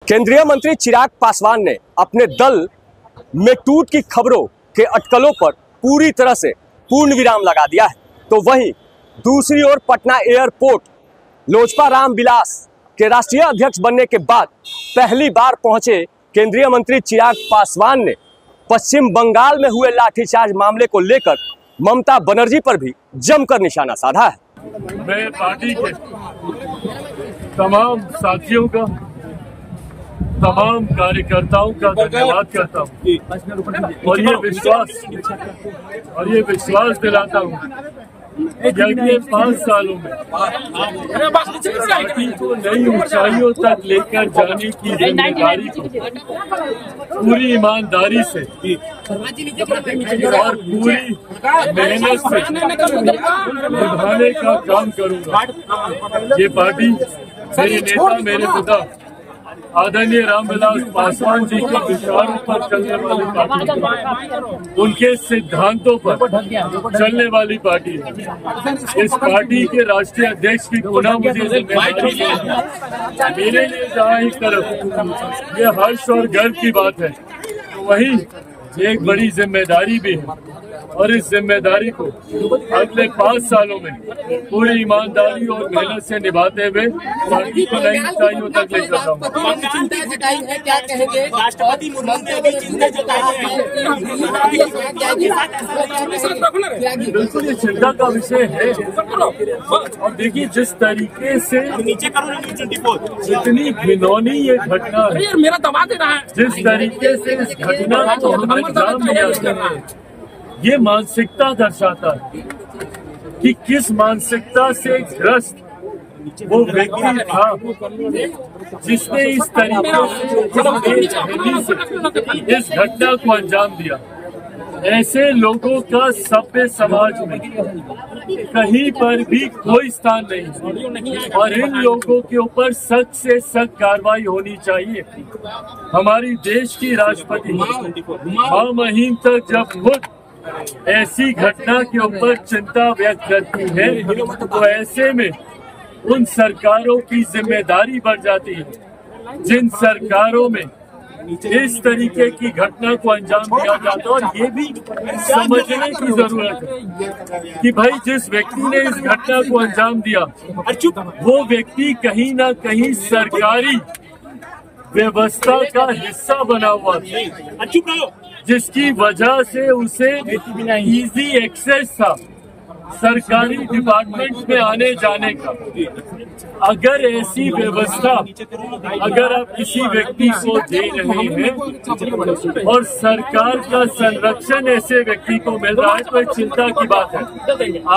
केंद्रीय मंत्री चिराग पासवान ने अपने दल में टूट की खबरों के अटकलों पर पूरी तरह से पूर्ण विराम लगा दिया है। तो वहीं दूसरी ओर पटना एयरपोर्ट लोजपा रामविलास के राष्ट्रीय अध्यक्ष बनने के बाद पहली बार पहुंचे केंद्रीय मंत्री चिराग पासवान ने पश्चिम बंगाल में हुए लाठीचार्ज मामले को लेकर ममता बनर्जी पर भी जमकर निशाना साधा है। मैं पार्टी के तमाम साथियों का, तमाम कार्यकर्ताओं का धन्यवाद करता हूँ और ये विश्वास दिलाता हूँ कि अगले 5 सालों में पार्टी को नई ऊंचाइयों तक लेकर जाने की जिम्मेदारी को पूरी ईमानदारी से और पूरी मेहनत से निभाने का काम करूंगा। ये पार्टी मेरे नेता, मेरे पिता आदरणीय रामविलास पासवान जी के विचारों पर चलने वाली पार्टी, उनके सिद्धांतों पर चलने वाली पार्टी है। इस पार्टी के राष्ट्रीय अध्यक्ष की पुनः मुझे जिम्मेदारी है। मेरे लिए जहाँ एक तरफ ये हर्ष और गर्व की बात है, वहीं एक बड़ी जिम्मेदारी भी है और इस जिम्मेदारी को अगले 5 सालों में पूरी ईमानदारी और मेहनत से निभाते हुए पार्टी को नई ऊंचाइयों तक ले जाऊंगा। राष्ट्रपति मुर्मू ने भी चिंता जताई है। बिल्कुल ये चिंता का विषय है और देखिए जिस तरीके से इतनी घिनौनी ये घटना है, मेरा दबा दे रहा है, जिस तरीके से इस घटना को हमें अंजाम दिया, ये मानसिकता दर्शाता है कि किस मानसिकता से ग्रस्त वो व्यक्ति था जिसने इस तरीके से इस घटना को अंजाम दिया। ऐसे लोगों का सभ्य समाज में कहीं पर भी कोई स्थान नहीं और इन लोगों के ऊपर सख्त से सख्त कार्रवाई होनी चाहिए। हमारी देश की राष्ट्रपति मां महिम तक जब खुद ऐसी घटना के ऊपर चिंता व्यक्त करती है तो ऐसे में उन सरकारों की जिम्मेदारी बढ़ जाती है जिन सरकारों में इस तरीके की घटना को अंजाम दिया जाता है। और ये भी समझने की जरूरत है कि भाई जिस व्यक्ति ने इस घटना को अंजाम दिया वो व्यक्ति कहीं ना कहीं सरकारी व्यवस्था का हिस्सा बना हुआ था, जिसकी वजह से उसे इजी एक्सेस था सरकारी डिपार्टमेंट में आने जाने का। अगर ऐसी व्यवस्था अगर आप किसी व्यक्ति को दे रहे हैं और सरकार का संरक्षण ऐसे व्यक्ति को मिल रहा है तो एक चिंता की बात है।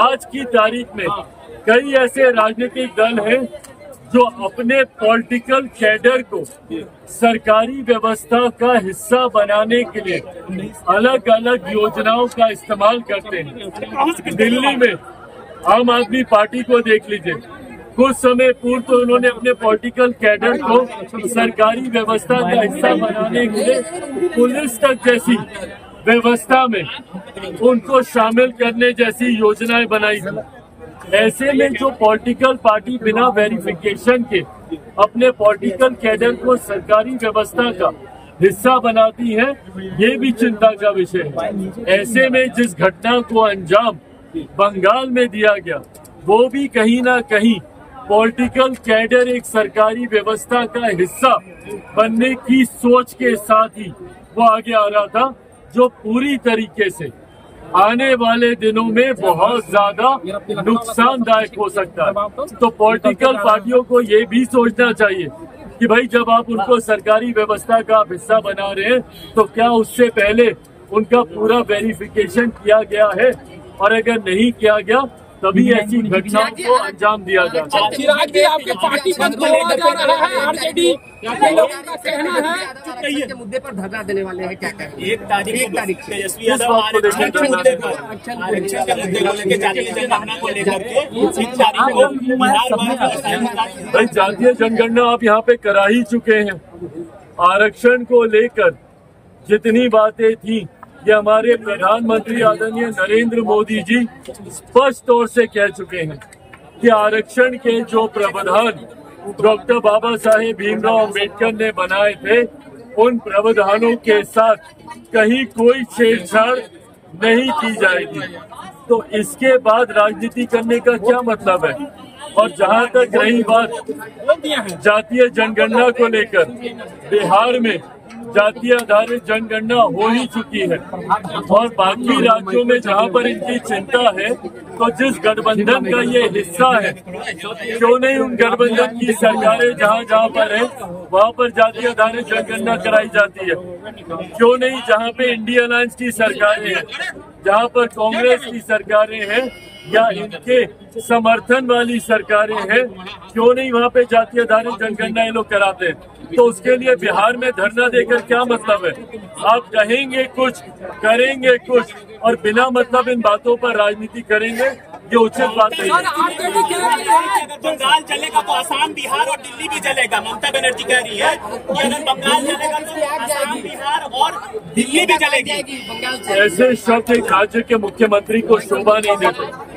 आज की तारीख में कई ऐसे राजनीतिक दल हैं जो अपने पॉलिटिकल कैडर को सरकारी व्यवस्था का हिस्सा बनाने के लिए अलग अलग योजनाओं का इस्तेमाल करते हैं। दिल्ली में आम आदमी पार्टी को देख लीजिए, कुछ समय पूर्व तो उन्होंने अपने पॉलिटिकल कैडर को सरकारी व्यवस्था का हिस्सा बनाने के लिए पुलिस तक जैसी व्यवस्था में उनको शामिल करने जैसी योजनाएं बनाई थी। ऐसे में जो पॉलिटिकल पार्टी बिना वेरिफिकेशन के अपने पॉलिटिकल कैडर को सरकारी व्यवस्था का हिस्सा बनाती है, ये भी चिंता का विषय है। ऐसे में जिस घटना को अंजाम बंगाल में दिया गया वो भी कहीं ना कहीं पॉलिटिकल कैडर एक सरकारी व्यवस्था का हिस्सा बनने की सोच के साथ ही वो आगे आ रहा था, जो पूरी तरीके से आने वाले दिनों में बहुत ज्यादा नुकसानदायक हो सकता है। तो पॉलिटिकल पार्टियों को ये भी सोचना चाहिए कि भाई जब आप उनको सरकारी व्यवस्था का हिस्सा बना रहे हैं तो क्या उससे पहले उनका पूरा वेरिफिकेशन किया गया है, और अगर नहीं किया गया तभी ऐसी घटनाओं को अंजाम दिया जाता है। चिराग जी, आपके पार्टी बंद करवा जा रहा है, आरजेडी के लोगों का कहना है के मुद्दे पर धरना देने वाले हैं। क्या कहें? 1 तारीख तेजस्वी यादव आरक्षण के मुद्दे पर जनगणना को लेकर के 3 तारीख को भाई जातीय जनगणना आप यहाँ पे करा ही चुके हैं। आरक्षण को लेकर जितनी बातें थी ये हमारे प्रधानमंत्री आदरणीय नरेंद्र मोदी जी स्पष्ट तौर से कह चुके हैं कि आरक्षण के जो प्रावधान डॉक्टर बाबा साहेब भीमराव अंबेडकर ने बनाए थे, उन प्रावधानों के साथ कहीं कोई छेड़छाड़ नहीं की जाएगी। तो इसके बाद राजनीति करने का क्या मतलब है? और जहां तक रही बात जातीय जनगणना को लेकर, बिहार में जातीय आधारित जनगणना हो ही चुकी है और बाकी राज्यों में जहां पर इनकी चिंता है, तो जिस गठबंधन का ये हिस्सा है, क्यों नहीं उन गठबंधन की सरकारें जहां जहां पर है वहां पर जातीय आधारित जनगणना कराई जाती है? क्यों नहीं जहां पे इंडिया अलायंस की सरकारें हैं, जहां पर कांग्रेस की सरकारें हैं या इनके समर्थन वाली सरकारें हैं, क्यों नहीं वहां पे जातीय आधारित जनगणना ये लोग कराते हैं? तो उसके लिए बिहार में धरना देकर क्या मतलब है? आप कहेंगे कुछ, करेंगे कुछ और बिना मतलब इन बातों पर राजनीति करेंगे, ये उचित बात नहीं है। बंगाल जलेगा तो आसाम, बिहार और दिल्ली भी जलेगा। ममता बनर्जी कह रही है कि अगर बंगाल जलेगा तो आसाम, बिहार और दिल्ली भी जलेगी। ऐसे शब्द एक राज्य के मुख्यमंत्री को शोभा नहीं देते।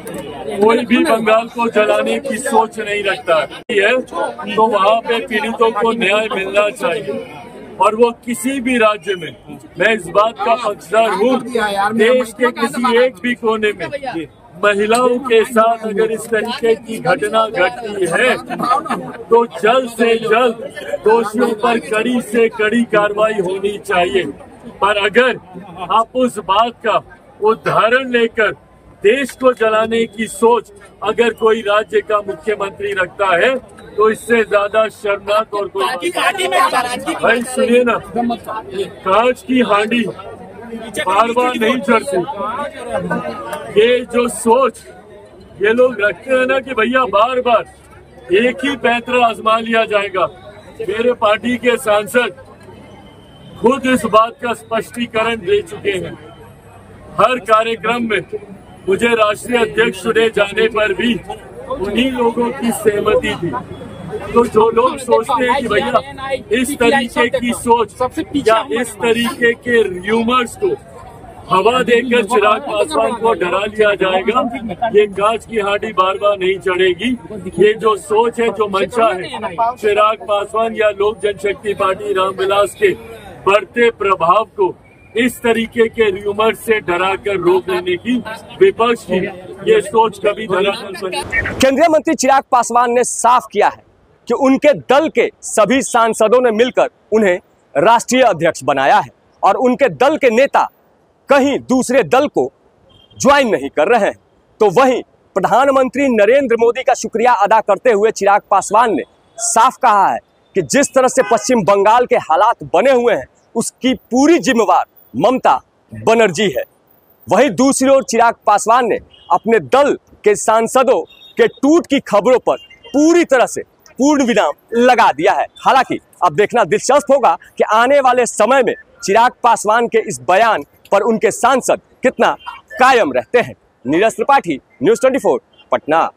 कोई भी बंगाल को जलाने की सोच नहीं रखता है, तो वहाँ पे पीड़ितों को न्याय मिलना चाहिए और वो किसी भी राज्य में। मैं इस बात का पक्षधर हूँ, देश के किसी एक भी कोने में महिलाओं के साथ अगर इस तरीके की घटना घटती है तो जल्द से जल्द दोषियों पर कड़ी से कड़ी कार्रवाई होनी चाहिए। पर अगर आप उस बात का उदाहरण लेकर देश को जलाने की सोच अगर कोई राज्य का मुख्यमंत्री रखता है, तो इससे ज्यादा शर्मनाक और कोई भाई सुनिए ना, कांच की हांडी बार बार नहीं चढ़ती। ये जो सोच ये लोग रखते हैं ना कि भैया बार बार एक ही पैंतरा आजमा लिया जाएगा, मेरे पार्टी के सांसद खुद इस बात का स्पष्टीकरण दे चुके हैं। हर कार्यक्रम में मुझे राष्ट्रीय अध्यक्ष चुने जाने पर भी उन्हीं लोगों की सहमति थी। तो जो लोग सोचते हैं कि भैया इस तरीके की सोच या इस तरीके के र्यूमर्स को हवा देकर चिराग पासवान को डरा लिया जाएगा, ये कांच की हांडी बार बार नहीं चढ़ेगी। ये जो सोच है, जो मंशा है चिराग पासवान या लोक जनशक्ति पार्टी रामविलास के बढ़ते प्रभाव को इस तरीके के र्यूमर से डराकर रोक लेने की विपक्ष की ये सोच कभी धरातल पर नहीं। केंद्रीय मंत्री चिराग पासवान ने साफ किया है कि उनके दल के सभी सांसदों ने मिलकर उन्हें राष्ट्रीय अध्यक्ष बनाया है और उनके दल के नेता कहीं दूसरे दल को ज्वाइन नहीं कर रहे हैं। तो वहीं प्रधानमंत्री नरेंद्र मोदी का शुक्रिया अदा करते हुए चिराग पासवान ने साफ कहा है कि जिस तरह से पश्चिम बंगाल के हालात बने हुए हैं उसकी पूरी जिम्मेवार ममता बनर्जी है। वहीं दूसरी ओर चिराग पासवान ने अपने दल के सांसदों के टूट की खबरों पर पूरी तरह से पूर्ण विराम लगा दिया है। हालांकि अब देखना दिलचस्प होगा कि आने वाले समय में चिराग पासवान के इस बयान पर उनके सांसद कितना कायम रहते हैं। नीरज त्रिपाठी, न्यूज़ 24, पटना।